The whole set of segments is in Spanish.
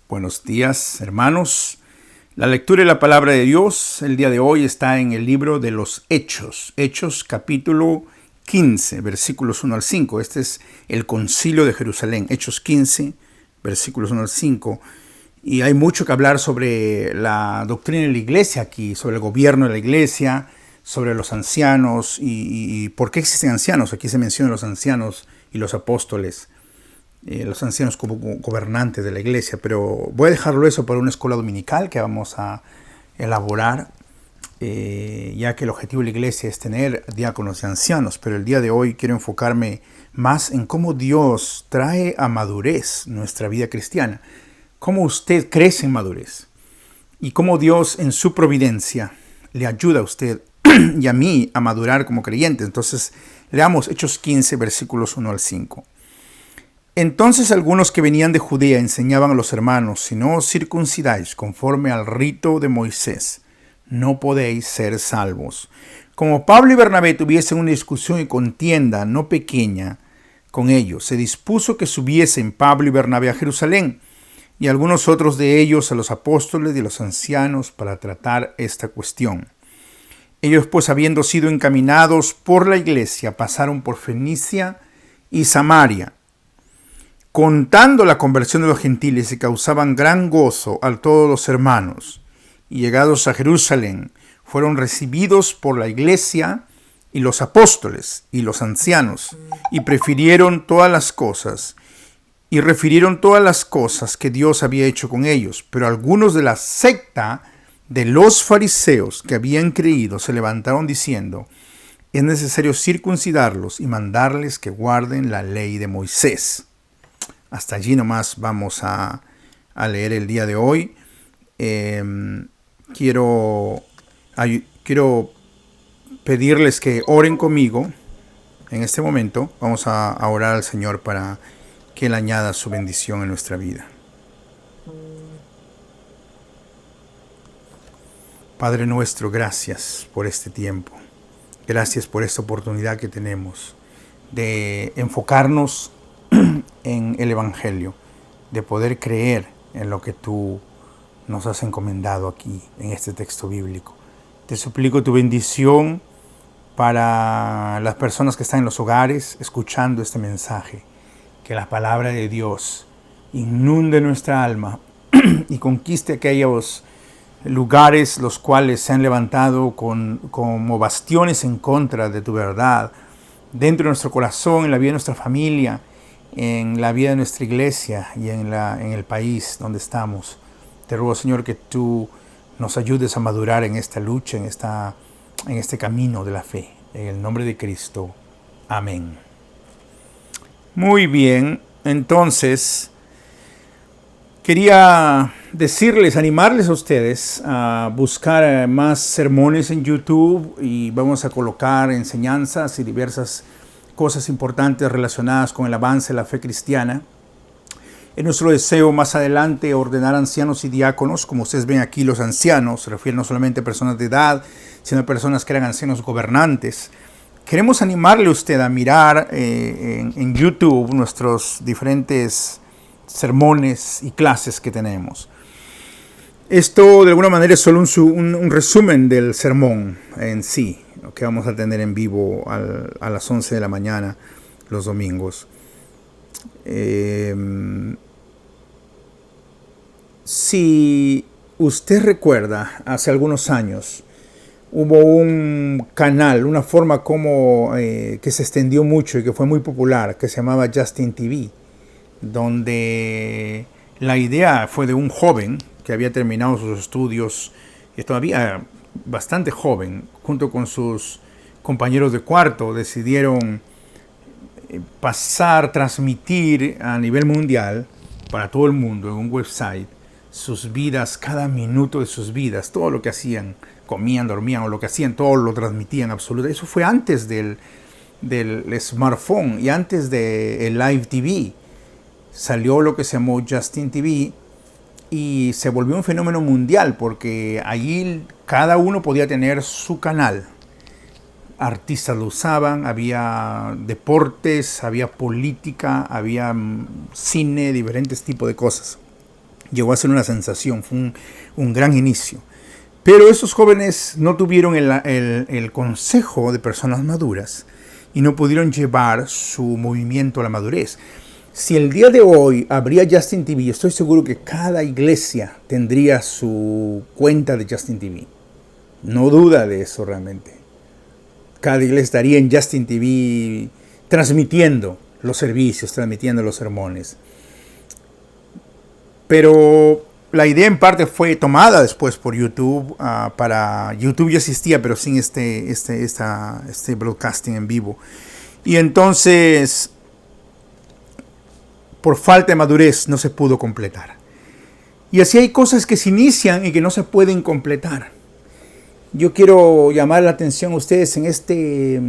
Buenos días, hermanos. La lectura de la palabra de Dios el día de hoy está en el libro de los Hechos. Hechos capítulo 15, versículos 1 al 5. Este es el concilio de Jerusalén. Hechos 15, versículos 1 al 5. Y hay mucho que hablar sobre la doctrina de la iglesia aquí, sobre el gobierno de la iglesia, sobre los ancianos y por qué existen ancianos. Aquí se mencionan los ancianos y los apóstoles. Los ancianos como gobernantes de la iglesia, pero voy a dejarlo eso para una escuela dominical que vamos a elaborar, ya que el objetivo de la iglesia es tener diáconos y ancianos, pero el día de hoy quiero enfocarme más en cómo Dios trae a madurez nuestra vida cristiana, cómo usted crece en madurez y cómo Dios en su providencia le ayuda a usted y a mí a madurar como creyentes. Entonces leamos Hechos 15, versículos 1 al 5. Entonces algunos que venían de Judea enseñaban a los hermanos: si no os circuncidáis conforme al rito de Moisés, no podéis ser salvos. Como Pablo y Bernabé tuviesen una discusión y contienda no pequeña con ellos, se dispuso que subiesen Pablo y Bernabé a Jerusalén, y algunos otros de ellos a los apóstoles y a los ancianos para tratar esta cuestión. Ellos pues, habiendo sido encaminados por la iglesia, pasaron por Fenicia y Samaria, contando la conversión de los gentiles, y causaban gran gozo a todos los hermanos. Y llegados a Jerusalén, fueron recibidos por la iglesia y los apóstoles y los ancianos, y refirieron todas las cosas que Dios había hecho con ellos. Pero algunos de la secta de los fariseos que habían creído se levantaron diciendo: es necesario circuncidarlos y mandarles que guarden la ley de Moisés. Hasta allí nomás vamos a leer el día de hoy. Quiero pedirles que oren conmigo en este momento. Vamos a orar al Señor para que Él añada su bendición en nuestra vida. Padre nuestro, gracias por este tiempo. Gracias por esta oportunidad que tenemos de enfocarnos en el Evangelio, de poder creer en lo que tú nos has encomendado aquí en este texto bíblico. Te suplico tu bendición para las personas que están en los hogares escuchando este mensaje, que la palabra de Dios inunde nuestra alma y conquiste aquellos lugares los cuales se han levantado como bastiones en contra de tu verdad, dentro de nuestro corazón, en la vida de nuestra familia, en la vida de nuestra iglesia y en el país donde estamos. Te ruego, Señor, que tú nos ayudes a madurar en esta lucha, en este camino de la fe. En el nombre de Cristo. Amén. Muy bien, entonces quería animarles a ustedes a buscar más sermones en YouTube, y vamos a colocar enseñanzas y diversas cosas importantes relacionadas con el avance de la fe cristiana. Es nuestro deseo más adelante ordenar ancianos y diáconos. Como ustedes ven aquí, los ancianos se refieren no solamente a personas de edad, sino a personas que eran ancianos gobernantes. Queremos animarle a usted a mirar en YouTube nuestros diferentes sermones y clases que tenemos. Esto de alguna manera es solo un resumen del sermón en sí, lo que vamos a tener en vivo a las 11 de la mañana los domingos. Si usted recuerda, hace algunos años hubo un canal, una forma como que se extendió mucho y que fue muy popular, que se llamaba Justin TV, donde la idea fue de un joven que había terminado sus estudios, y todavía bastante joven, junto con sus compañeros de cuarto, decidieron transmitir a nivel mundial, para todo el mundo, en un website, sus vidas, cada minuto de sus vidas, todo lo que hacían, comían, dormían, o lo que hacían, todo lo transmitían absolutamente. Eso fue antes del smartphone y antes del Live TV. Salió lo que se llamó Justin TV y se volvió un fenómeno mundial, porque allí cada uno podía tener su canal. Artistas lo usaban, había deportes, había política, había cine, diferentes tipos de cosas. Llegó a ser una sensación, fue un gran inicio. Pero esos jóvenes no tuvieron el consejo de personas maduras y no pudieron llevar su movimiento a la madurez. Si el día de hoy habría Justin TV, estoy seguro que cada iglesia tendría su cuenta de Justin TV. No duda de eso realmente. Cada iglesia estaría en Justin TV transmitiendo los servicios, transmitiendo los sermones. Pero la idea en parte fue tomada después por YouTube. Para YouTube ya existía, pero sin este broadcasting en vivo. Y entonces, por falta de madurez, no se pudo completar. Y así hay cosas que se inician y que no se pueden completar. Yo quiero llamar la atención a ustedes en este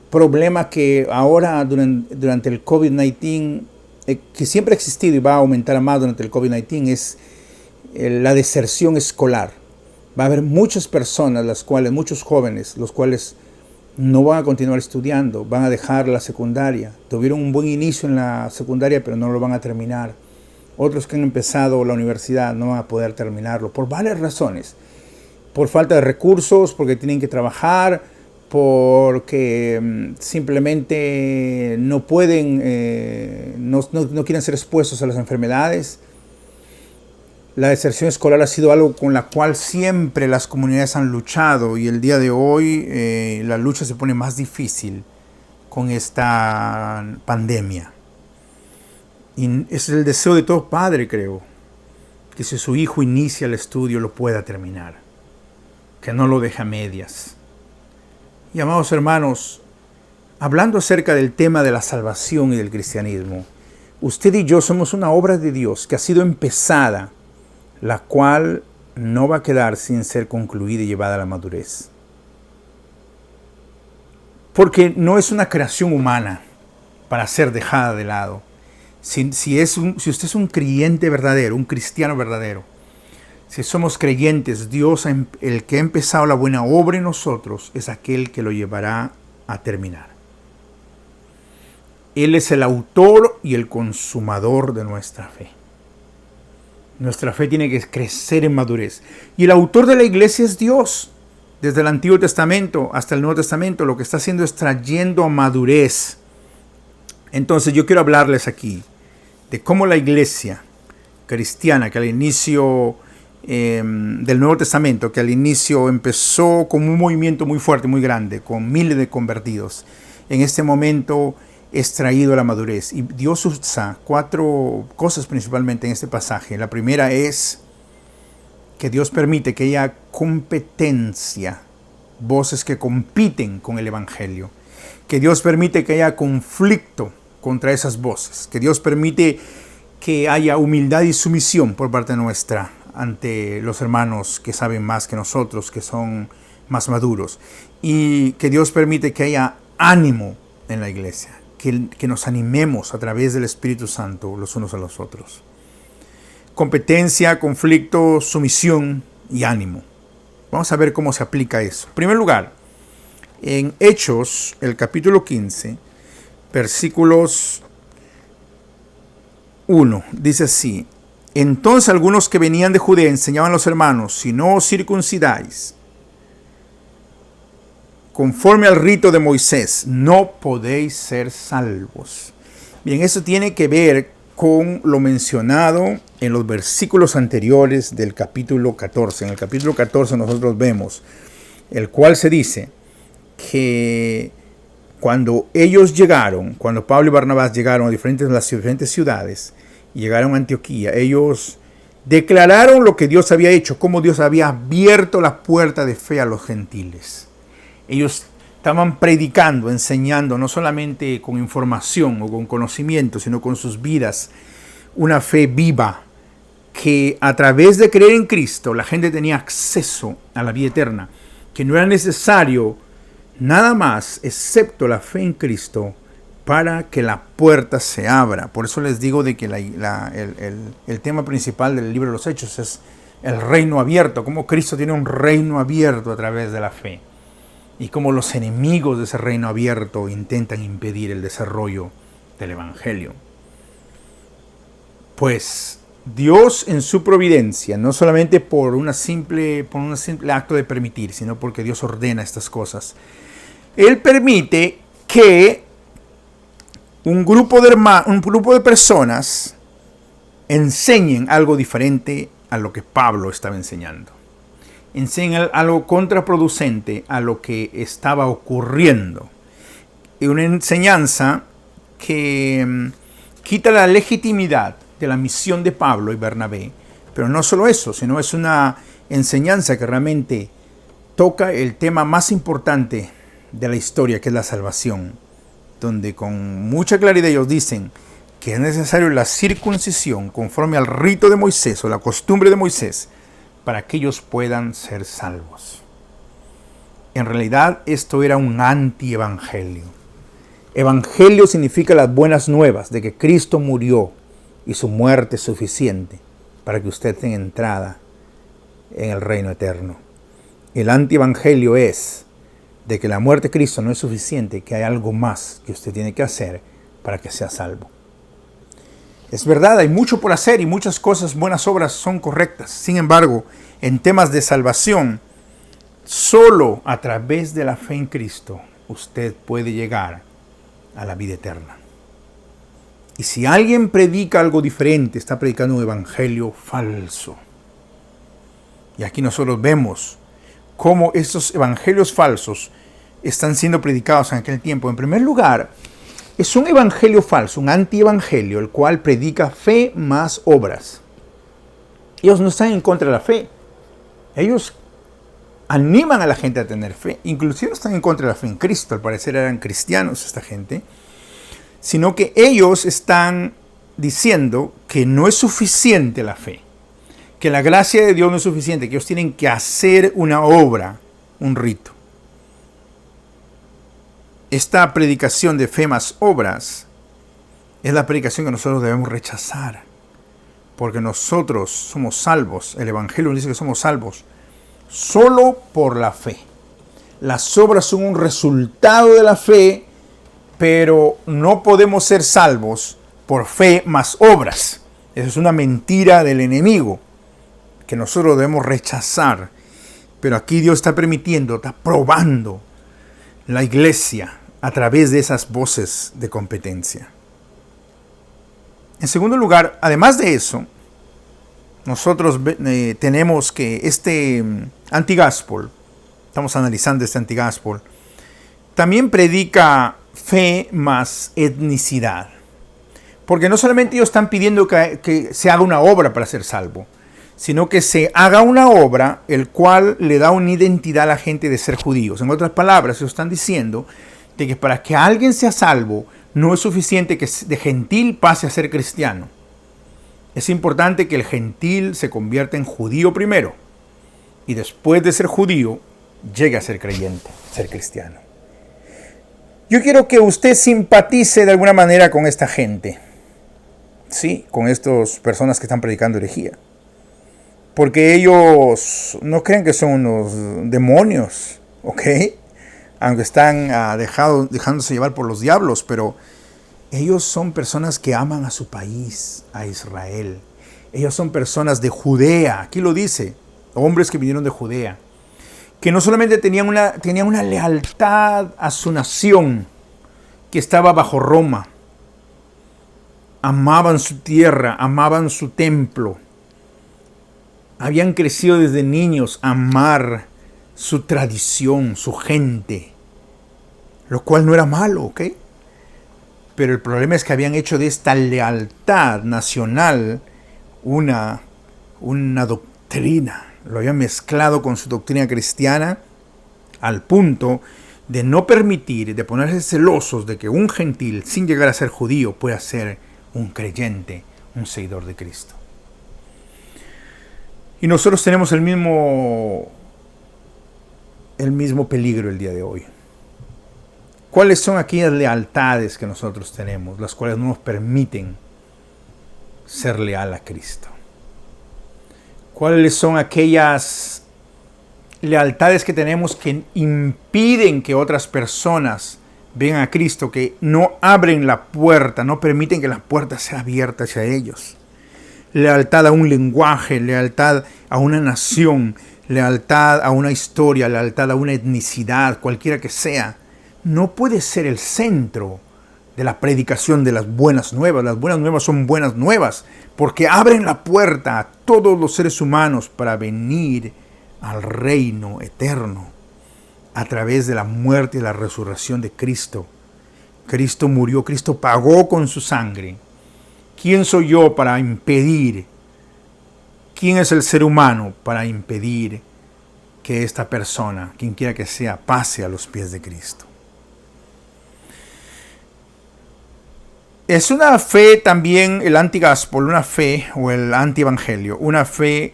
problema que ahora durante el COVID-19, que siempre ha existido y va a aumentar más durante el COVID-19, es la deserción escolar. Va a haber muchas personas, muchos jóvenes, los cuales no van a continuar estudiando, van a dejar la secundaria. Tuvieron un buen inicio en la secundaria, pero no lo van a terminar. Otros que han empezado la universidad no van a poder terminarlo por varias razones. Por falta de recursos, porque tienen que trabajar, porque simplemente no pueden, no quieren ser expuestos a las enfermedades. La deserción escolar ha sido algo con la cual siempre las comunidades han luchado, y el día de hoy la lucha se pone más difícil con esta pandemia. Y es el deseo de todo padre, creo, que si su hijo inicia el estudio lo pueda terminar, que no lo deje a medias. Y amados hermanos, hablando acerca del tema de la salvación y del cristianismo, usted y yo somos una obra de Dios que ha sido empezada, la cual no va a quedar sin ser concluida y llevada a la madurez. Porque no es una creación humana para ser dejada de lado. Si usted es un creyente verdadero, un cristiano verdadero, si somos creyentes, Dios, el que ha empezado la buena obra en nosotros, es aquel que lo llevará a terminar. Él es el autor y el consumador de nuestra fe. Nuestra fe tiene que crecer en madurez. Y el autor de la iglesia es Dios. Desde el Antiguo Testamento hasta el Nuevo Testamento, lo que está haciendo es trayendo a madurez. Entonces yo quiero hablarles aquí de cómo la iglesia cristiana, que al inicio del Nuevo Testamento, que al inicio empezó con un movimiento muy fuerte, muy grande, con miles de convertidos, en este momento es traído a la madurez. Y Dios usa 4 cosas principalmente en este pasaje. La primera es que Dios permite que haya competencia, voces que compiten con el evangelio. Que Dios permite que haya conflicto contra esas voces. Que Dios permite que haya humildad y sumisión por parte nuestra ante los hermanos que saben más que nosotros, que son más maduros. Y que Dios permite que haya ánimo en la iglesia. Que nos animemos a través del Espíritu Santo los unos a los otros. Competencia, conflicto, sumisión y ánimo. Vamos a ver cómo se aplica eso. En primer lugar, en Hechos, el capítulo 15, versículos 1, dice así: Entonces algunos que venían de Judea enseñaban a los hermanos: si no os circuncidáis conforme al rito de Moisés, no podéis ser salvos. Bien, eso tiene que ver con lo mencionado en los versículos anteriores del capítulo 14. En el capítulo 14 nosotros vemos, el cual se dice que cuando ellos llegaron, cuando Pablo y Barnabás llegaron a las diferentes ciudades, y llegaron a Antioquía, ellos declararon lo que Dios había hecho, cómo Dios había abierto la puerta de fe a los gentiles. Ellos estaban predicando, enseñando, no solamente con información o con conocimiento, sino con sus vidas, una fe viva, que a través de creer en Cristo la gente tenía acceso a la vida eterna, que no era necesario nada más excepto la fe en Cristo para que la puerta se abra. Por eso les digo de que el tema principal del libro de los Hechos es el reino abierto, cómo Cristo tiene un reino abierto a través de la fe. Y cómo los enemigos de ese reino abierto intentan impedir el desarrollo del evangelio. Pues Dios en su providencia, no solamente por un simple acto de permitir, sino porque Dios ordena estas cosas. Él permite que un grupo de personas enseñen algo diferente a lo que Pablo estaba enseñando. Enseñan algo contraproducente a lo que estaba ocurriendo. Y una enseñanza que quita la legitimidad de la misión de Pablo y Bernabé. Pero no solo eso, sino es una enseñanza que realmente toca el tema más importante de la historia, que es la salvación, donde con mucha claridad ellos dicen que es necesario la circuncisión conforme al rito de Moisés o la costumbre de Moisés para que ellos puedan ser salvos. En realidad esto era un antievangelio. Evangelio significa las buenas nuevas de que Cristo murió y su muerte es suficiente para que usted tenga entrada en el reino eterno. El antievangelio es de que la muerte de Cristo no es suficiente, que hay algo más que usted tiene que hacer para que sea salvo. Es verdad, hay mucho por hacer y muchas cosas, buenas obras son correctas. Sin embargo, en temas de salvación, solo a través de la fe en Cristo usted puede llegar a la vida eterna. Y si alguien predica algo diferente, está predicando un evangelio falso. Y aquí nosotros vemos cómo estos evangelios falsos están siendo predicados en aquel tiempo. En primer lugar, es un evangelio falso, un antievangelio, el cual predica fe más obras. Ellos no están en contra de la fe. Ellos animan a la gente a tener fe. Inclusive no están en contra de la fe en Cristo. Al parecer eran cristianos esta gente. Sino que ellos están diciendo que no es suficiente la fe. Que la gracia de Dios no es suficiente. Que ellos tienen que hacer una obra, un rito. Esta predicación de fe más obras es la predicación que nosotros debemos rechazar. Porque nosotros somos salvos. El Evangelio nos dice que somos salvos solo por la fe. Las obras son un resultado de la fe, pero no podemos ser salvos por fe más obras. Eso es una mentira del enemigo que nosotros debemos rechazar. Pero aquí Dios está permitiendo, está probando la iglesia a través de esas voces de competencia. En segundo lugar, además de eso, nosotros tenemos que este antigospel, estamos analizando este antigospel, también predica fe más etnicidad. Porque no solamente ellos están pidiendo que se haga una obra para ser salvo, sino que se haga una obra el cual le da una identidad a la gente de ser judíos. En otras palabras, ellos están diciendo de que para que alguien sea salvo, no es suficiente que de gentil pase a ser cristiano. Es importante que el gentil se convierta en judío primero y después de ser judío llegue a ser creyente, ser cristiano. Yo quiero que usted simpatice de alguna manera con esta gente, sí, con estas personas que están predicando herejía, porque ellos no creen que son unos demonios, ¿ok? Aunque están dejándose llevar por los diablos, pero ellos son personas que aman a su país, a Israel. Ellos son personas de Judea, aquí lo dice, hombres que vinieron de Judea, que no solamente tenían una lealtad a su nación, que estaba bajo Roma, amaban su tierra, amaban su templo, habían crecido desde niños a amar su tradición, su gente, lo cual no era malo, ¿ok? Pero el problema es que habían hecho de esta lealtad nacional una doctrina. Lo habían mezclado con su doctrina cristiana al punto de no permitir, de ponerse celosos de que un gentil, sin llegar a ser judío, pueda ser un creyente, un seguidor de Cristo. Y nosotros tenemos el mismo peligro el día de hoy. ¿Cuáles son aquellas lealtades que nosotros tenemos, las cuales no nos permiten ser leal a Cristo? ¿Cuáles son aquellas lealtades que tenemos que impiden que otras personas vengan a Cristo, que no abren la puerta, no permiten que la puerta sea abierta hacia ellos? lealtad a un lenguaje, lealtad a una nación, lealtad a una historia, lealtad a una etnicidad, cualquiera que sea, no puede ser el centro de la predicación de las buenas nuevas. Las buenas nuevas son buenas nuevas porque abren la puerta a todos los seres humanos para venir al reino eterno a través de la muerte y la resurrección de Cristo. Cristo murió, Cristo pagó con su sangre. ¿Quién soy yo para impedir? ¿Quién es el ser humano para impedir que esta persona, quien quiera que sea, pase a los pies de Cristo? Es una fe también, el anti-gospel, una fe, o el anti-evangelio, una fe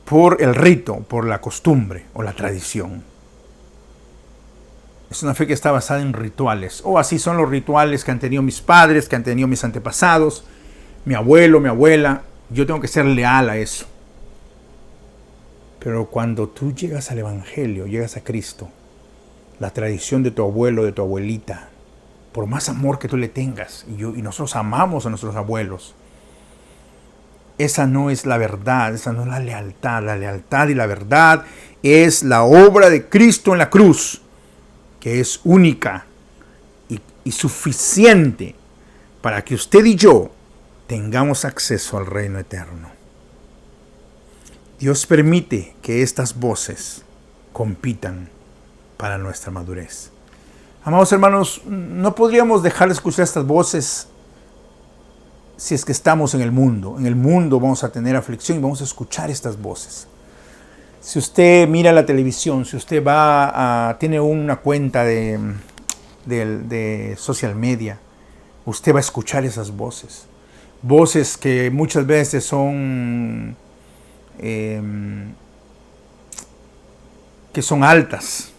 por el rito, por la costumbre o la tradición. Es una fe que está basada en rituales. Así son los rituales que han tenido mis padres, que han tenido mis antepasados, mi abuelo, mi abuela. Yo tengo que ser leal a eso. Pero cuando tú llegas al evangelio, llegas a Cristo, la tradición de tu abuelo, de tu abuelita, por más amor que tú le tengas, y nosotros amamos a nuestros abuelos, esa no es la verdad, esa no es la lealtad. La lealtad y la verdad es la obra de Cristo en la cruz, que es única y suficiente para que usted y yo tengamos acceso al reino eterno. Dios permite que estas voces compitan para nuestra madurez. Amados hermanos, no podríamos dejar de escuchar estas voces si es que estamos en el mundo. En el mundo vamos a tener aflicción y vamos a escuchar estas voces. Si usted mira la televisión, si usted tiene una cuenta de social media, usted va a escuchar esas voces. Voces que muchas veces son altas.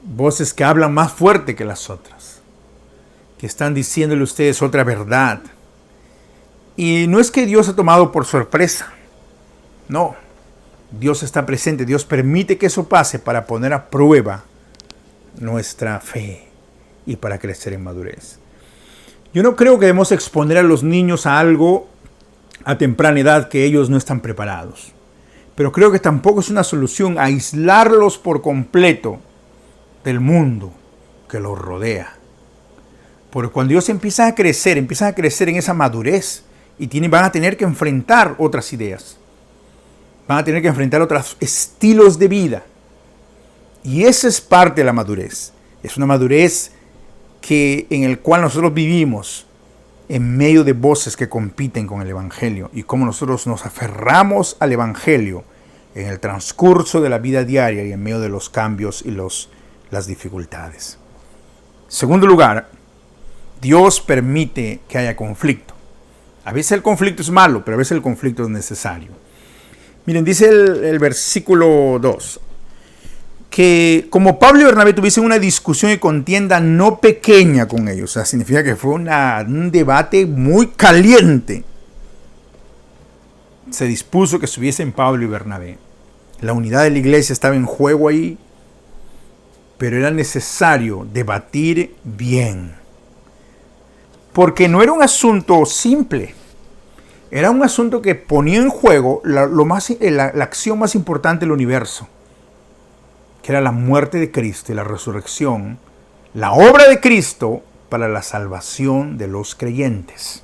Voces que hablan más fuerte que las otras. Que están diciéndole a ustedes otra verdad. Y no es que Dios ha tomado por sorpresa. No. Dios está presente. Dios permite que eso pase para poner a prueba nuestra fe y para crecer en madurez. Yo no creo que debemos exponer a los niños a algo a temprana edad que ellos no están preparados. Pero creo que tampoco es una solución aislarlos por completo del mundo que los rodea. Porque cuando ellos empiezan a crecer en esa madurez y van a tener que enfrentar otras ideas. Van a tener que enfrentar otros estilos de vida. Y esa es parte de la madurez. Es una madurez en el cual nosotros vivimos en medio de voces que compiten con el Evangelio. Y cómo nosotros nos aferramos al Evangelio en el transcurso de la vida diaria y en medio de los cambios y las dificultades. Segundo lugar, Dios permite que haya conflicto. A veces el conflicto es malo, pero a veces el conflicto es necesario. Miren, dice el versículo 2, que como Pablo y Bernabé tuviesen una discusión y contienda no pequeña con ellos, o sea, significa que fue un debate muy caliente, se dispuso que estuviesen Pablo y Bernabé. La unidad de la iglesia estaba en juego ahí, pero era necesario debatir bien, porque no era un asunto simple. Era un asunto que ponía en juego la acción más importante del universo, que era la muerte de Cristo y la resurrección, la obra de Cristo para la salvación de los creyentes.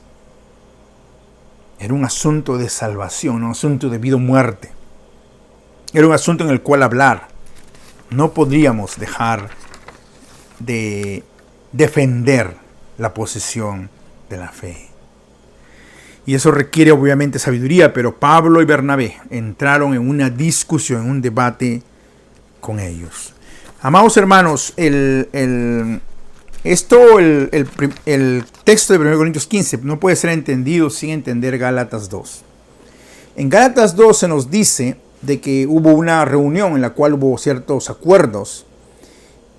Era un asunto de salvación, un asunto de vida o muerte. Era un asunto en el cual hablar. No podríamos dejar de defender la posición de la fe. Y eso requiere obviamente sabiduría, pero Pablo y Bernabé entraron en una discusión, en un debate con ellos. Amados hermanos, el texto de 1 Corintios 15 no puede ser entendido sin entender Gálatas 2. En Gálatas 2 se nos dice de que hubo una reunión en la cual hubo ciertos acuerdos,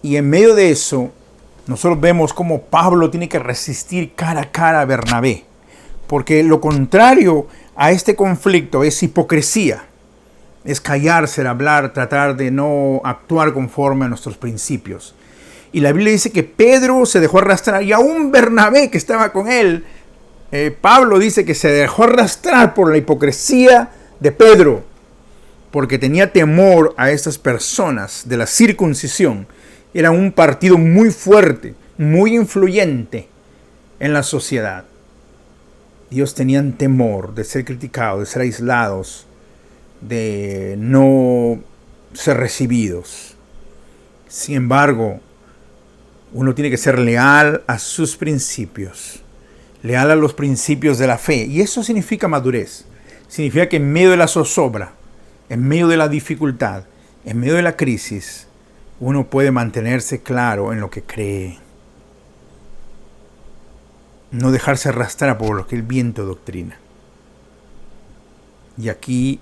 y en medio de eso nosotros vemos cómo Pablo tiene que resistir cara a cara a Bernabé. Porque lo contrario a este conflicto es hipocresía. Es callarse, hablar, tratar de no actuar conforme a nuestros principios. Y la Biblia dice que Pedro se dejó arrastrar y aún Bernabé, que estaba con él, Pablo dice que se dejó arrastrar por la hipocresía de Pedro, porque tenía temor a estas personas de la circuncisión. Era un partido muy fuerte, muy influyente en la sociedad. Ellos tenían temor de ser criticados, de ser aislados, de no ser recibidos. Sin embargo, uno tiene que ser leal a sus principios, leal a los principios de la fe. Y eso significa madurez. Significa que en medio de la zozobra, en medio de la dificultad, en medio de la crisis, uno puede mantenerse claro en lo que cree. No dejarse arrastrar por lo que el viento doctrina. Y aquí,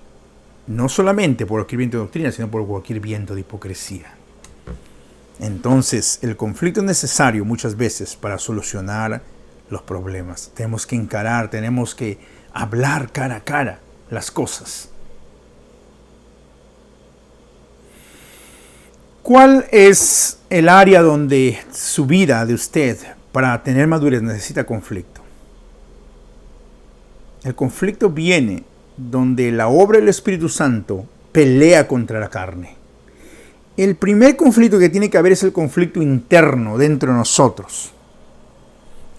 no solamente por cualquier viento de doctrina, sino por cualquier viento de hipocresía. Entonces, el conflicto es necesario muchas veces para solucionar los problemas. Tenemos que encarar, tenemos que hablar cara a cara las cosas. ¿Cuál es el área donde su vida de usted, para tener madurez, necesita conflicto? El conflicto viene donde la obra del Espíritu Santo pelea contra la carne. El primer conflicto que tiene que haber es el conflicto interno dentro de nosotros.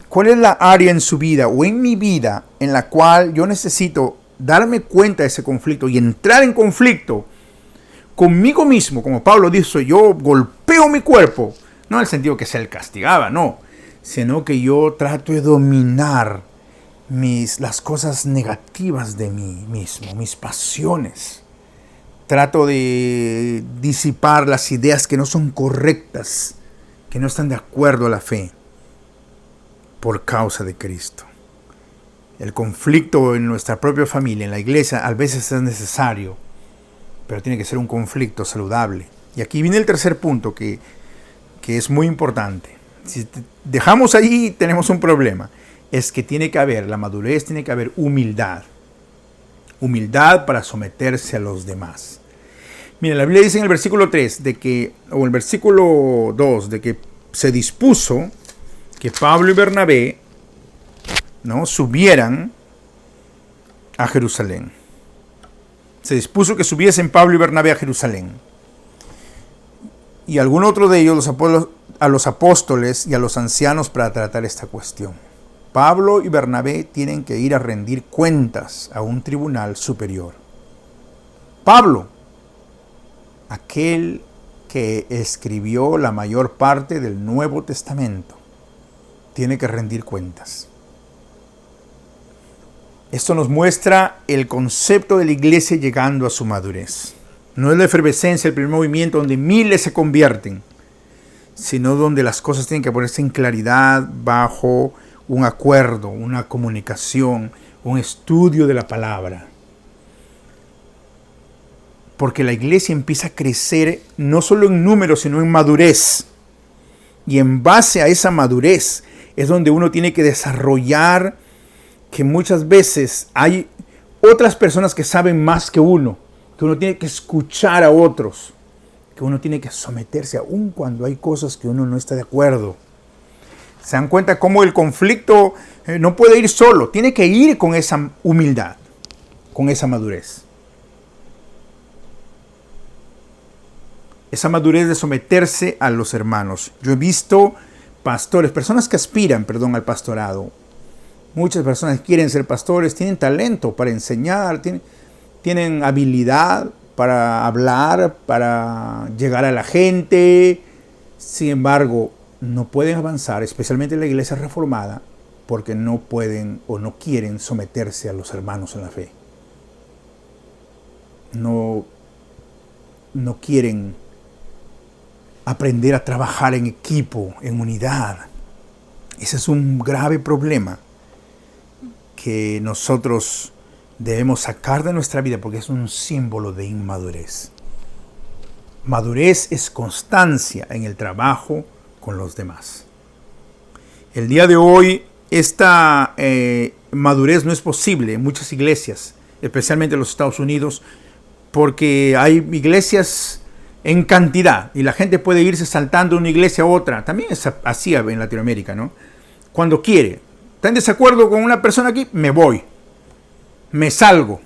¿Cuál es la área en su vida o en mi vida en la cual yo necesito darme cuenta de ese conflicto y entrar en conflicto conmigo mismo? Como Pablo dice, yo golpeo mi cuerpo, no en el sentido que se le castigaba, no, sino que yo trato de dominar las cosas negativas de mí mismo, mis pasiones. Trato de disipar las ideas que no son correctas, que no están de acuerdo a la fe, por causa de Cristo. El conflicto en nuestra propia familia, en la iglesia, a veces es necesario, pero tiene que ser un conflicto saludable. Y aquí viene el tercer punto que es muy importante. Si dejamos ahí, tenemos un problema. Es que tiene que haber la madurez, tiene que haber humildad. Humildad para someterse a los demás. Mira, la Biblia dice en el versículo 3 o el versículo 2 de que se dispuso que Pablo y Bernabé, ¿no?, subieran a Jerusalén. Se dispuso que subiesen Pablo y Bernabé a Jerusalén. Y algún otro de ellos a los apóstoles y a los ancianos para tratar esta cuestión. Pablo y Bernabé tienen que ir a rendir cuentas a un tribunal superior. Pablo, aquel que escribió la mayor parte del Nuevo Testamento, tiene que rendir cuentas. Esto nos muestra el concepto de la iglesia llegando a su madurez. No es la efervescencia, el primer movimiento donde miles se convierten, sino donde las cosas tienen que ponerse en claridad bajo un acuerdo, una comunicación, un estudio de la palabra. Porque la iglesia empieza a crecer no solo en número, sino en madurez. Y en base a esa madurez es donde uno tiene que desarrollar, que muchas veces hay otras personas que saben más que uno tiene que escuchar a otros, que uno tiene que someterse aun cuando hay cosas que uno no está de acuerdo. Se dan cuenta cómo el conflicto no puede ir solo, tiene que ir con esa humildad, con esa madurez. Esa madurez de someterse a los hermanos. Yo he visto pastores, personas que aspiran, al pastorado. Muchas personas quieren ser pastores, tienen talento para enseñar, tienen habilidad para hablar, para llegar a la gente. Sin embargo, no pueden avanzar, especialmente en la iglesia reformada, porque no pueden o no quieren someterse a los hermanos en la fe. No quieren aprender a trabajar en equipo, en unidad. Ese es un grave problema que nosotros debemos sacar de nuestra vida porque es un símbolo de inmadurez. Madurez es constancia en el trabajo con los demás. El día de hoy esta madurez no es posible en muchas iglesias, especialmente en los Estados Unidos, porque hay iglesias en cantidad y la gente puede irse saltando de una iglesia a otra. También es así en Latinoamérica, ¿no? Cuando quiere. está en desacuerdo con una persona aquí, me voy, me salgo,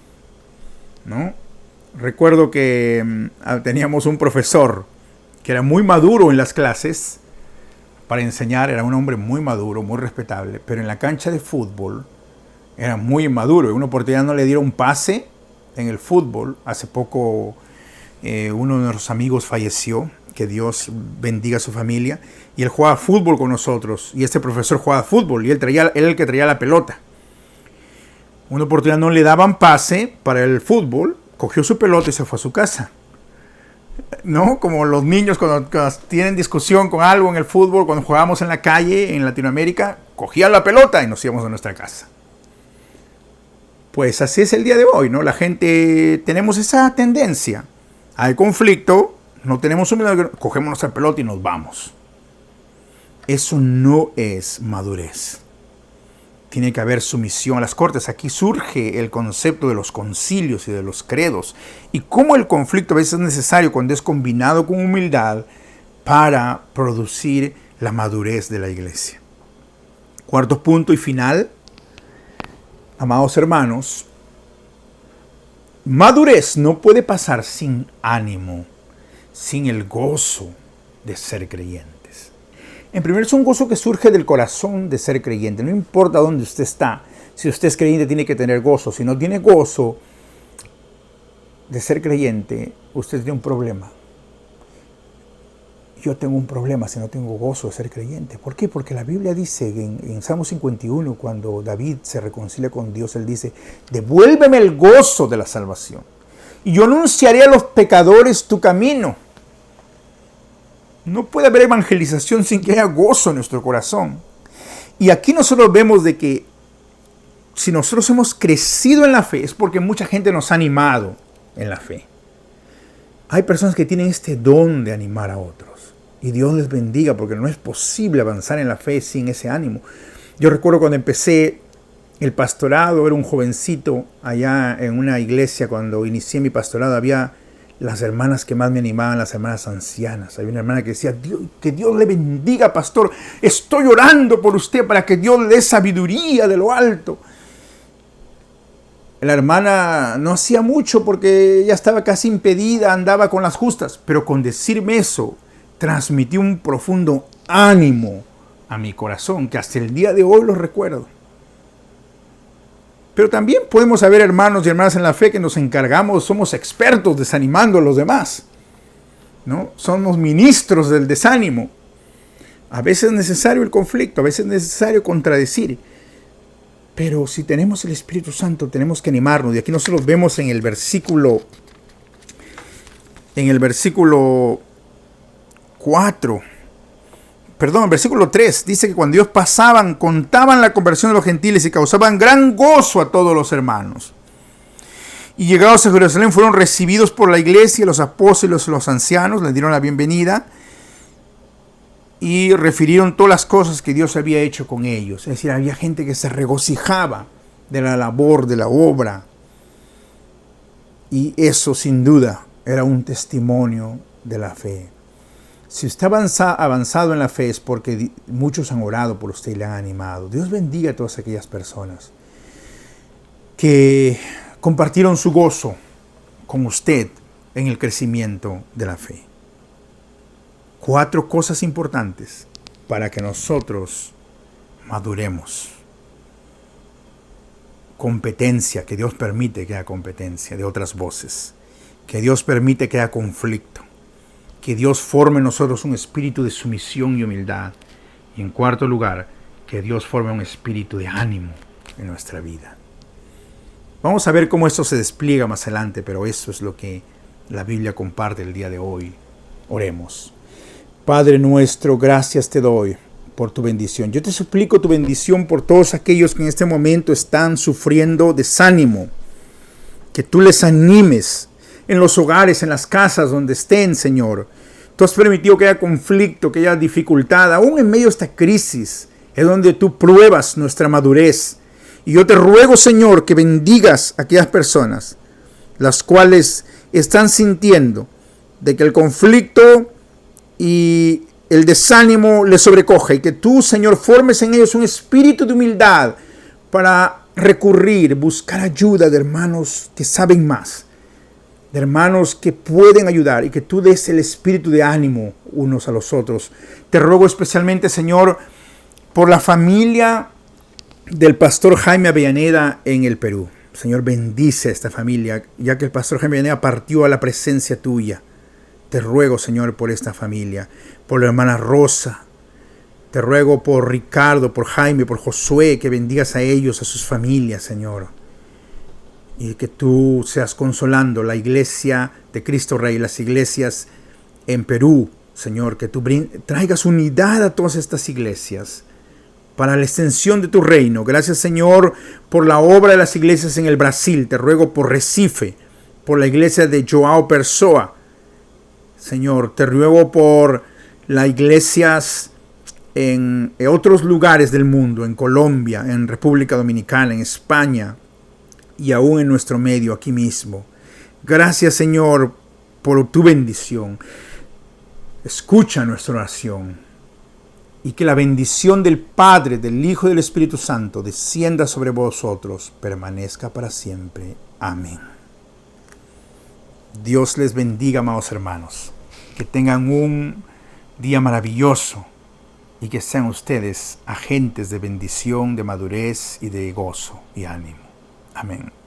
¿no? Recuerdo que teníamos un profesor que era muy maduro en las clases para enseñar, era un hombre muy maduro, muy respetable, pero en la cancha de fútbol era muy inmaduro. En una oportunidad no le dieron un pase en el fútbol. Hace poco uno de nuestros amigos falleció, que Dios bendiga a su familia, y él jugaba fútbol con nosotros, y este profesor jugaba fútbol, y él era el que traía la pelota. Una oportunidad no le daban pase para el fútbol, cogió su pelota y se fue a su casa. ¿No? Como los niños cuando tienen discusión con algo en el fútbol, cuando jugábamos en la calle en Latinoamérica, cogían la pelota y nos íbamos a nuestra casa. Pues así es el día de hoy, ¿no? La gente, tenemos esa tendencia. Hay conflicto, no tenemos humildad, cogemos nuestra pelota y nos vamos. Eso no es madurez. Tiene que haber sumisión a las cortes. Aquí surge el concepto de los concilios y de los credos. Y cómo el conflicto a veces es necesario cuando es combinado con humildad para producir la madurez de la iglesia. Cuarto punto y final. Amados hermanos, madurez no puede pasar sin ánimo, sin el gozo de ser creyentes. En primer lugar, es un gozo que surge del corazón de ser creyente. No importa dónde usted está. Si usted es creyente, tiene que tener gozo. Si no tiene gozo de ser creyente, usted tiene un problema. Yo tengo un problema si no tengo gozo de ser creyente. ¿Por qué? Porque la Biblia dice en Salmo 51, cuando David se reconcilia con Dios, él dice, devuélveme el gozo de la salvación. Y yo anunciaré a los pecadores tu camino. No puede haber evangelización sin que haya gozo en nuestro corazón. Y aquí nosotros vemos de que si nosotros hemos crecido en la fe es porque mucha gente nos ha animado en la fe. Hay personas que tienen este don de animar a otros. Y Dios les bendiga porque no es posible avanzar en la fe sin ese ánimo. Yo recuerdo cuando empecé el pastorado, era un jovencito allá en una iglesia. Cuando inicié mi pastorado había las hermanas que más me animaban, las hermanas ancianas. Había una hermana que decía, que Dios le bendiga, pastor. Estoy orando por usted para que Dios le dé sabiduría de lo alto. La hermana no hacía mucho porque ya estaba casi impedida, andaba con las justas. Pero con decirme eso, transmitió un profundo ánimo a mi corazón, que hasta el día de hoy lo recuerdo. Pero también podemos haber hermanos y hermanas en la fe que nos encargamos, somos expertos desanimando a los demás, ¿no? Somos ministros del desánimo. A veces es necesario el conflicto, a veces es necesario contradecir. Pero si tenemos el Espíritu Santo, tenemos que animarnos. Y aquí nosotros vemos en el versículo 3, dice que cuando ellos pasaban, contaban la conversión de los gentiles y causaban gran gozo a todos los hermanos. Y llegados a Jerusalén fueron recibidos por la iglesia, los apóstoles, los ancianos, les dieron la bienvenida y refirieron todas las cosas que Dios había hecho con ellos. Es decir, había gente que se regocijaba de la labor, de la obra. Y eso sin duda era un testimonio de la fe. Si usted ha avanzado en la fe es porque muchos han orado por usted y le han animado. Dios bendiga a todas aquellas personas que compartieron su gozo con usted en el crecimiento de la fe. 4 cosas importantes para que nosotros maduremos. Competencia, que Dios permite que haya competencia de otras voces. Que Dios permite que haya conflicto. Que Dios forme en nosotros un espíritu de sumisión y humildad. Y en cuarto lugar, que Dios forme un espíritu de ánimo en nuestra vida. Vamos a ver cómo esto se despliega más adelante, pero eso es lo que la Biblia comparte el día de hoy. Oremos. Padre nuestro, gracias te doy por tu bendición. Yo te suplico tu bendición por todos aquellos que en este momento están sufriendo desánimo. Que tú les animes en los hogares, en las casas donde estén, Señor. Tú has permitido que haya conflicto, que haya dificultad. Aún en medio de esta crisis es donde tú pruebas nuestra madurez. Y yo te ruego, Señor, que bendigas a aquellas personas, las cuales están sintiendo de que el conflicto y el desánimo les sobrecoja y que tú, Señor, formes en ellos un espíritu de humildad para recurrir, buscar ayuda de hermanos que saben más, de hermanos que pueden ayudar y que tú des el espíritu de ánimo unos a los otros. Te ruego especialmente, Señor, por la familia del pastor Jaime Avellaneda en el Perú. Señor, bendice a esta familia, ya que el pastor Jaime Avellaneda partió a la presencia tuya. Te ruego, Señor, por esta familia, por la hermana Rosa. Te ruego por Ricardo, por Jaime, por Josué, que bendigas a ellos, a sus familias, Señor. Y que tú seas consolando la iglesia de Cristo Rey, las iglesias en Perú, Señor, que tú traigas unidad a todas estas iglesias para la extensión de tu reino. Gracias, Señor, por la obra de las iglesias en el Brasil. Te ruego por Recife, por la iglesia de Joao Pessoa. Señor, te ruego por las iglesias en otros lugares del mundo, en Colombia, en República Dominicana, en España y aún en nuestro medio, aquí mismo. Gracias, Señor, por tu bendición. Escucha nuestra oración y que la bendición del Padre, del Hijo y del Espíritu Santo descienda sobre vosotros, permanezca para siempre. Amén. Dios les bendiga, amados hermanos. Que tengan un día maravilloso y que sean ustedes agentes de bendición, de madurez y de gozo y ánimo. Amén.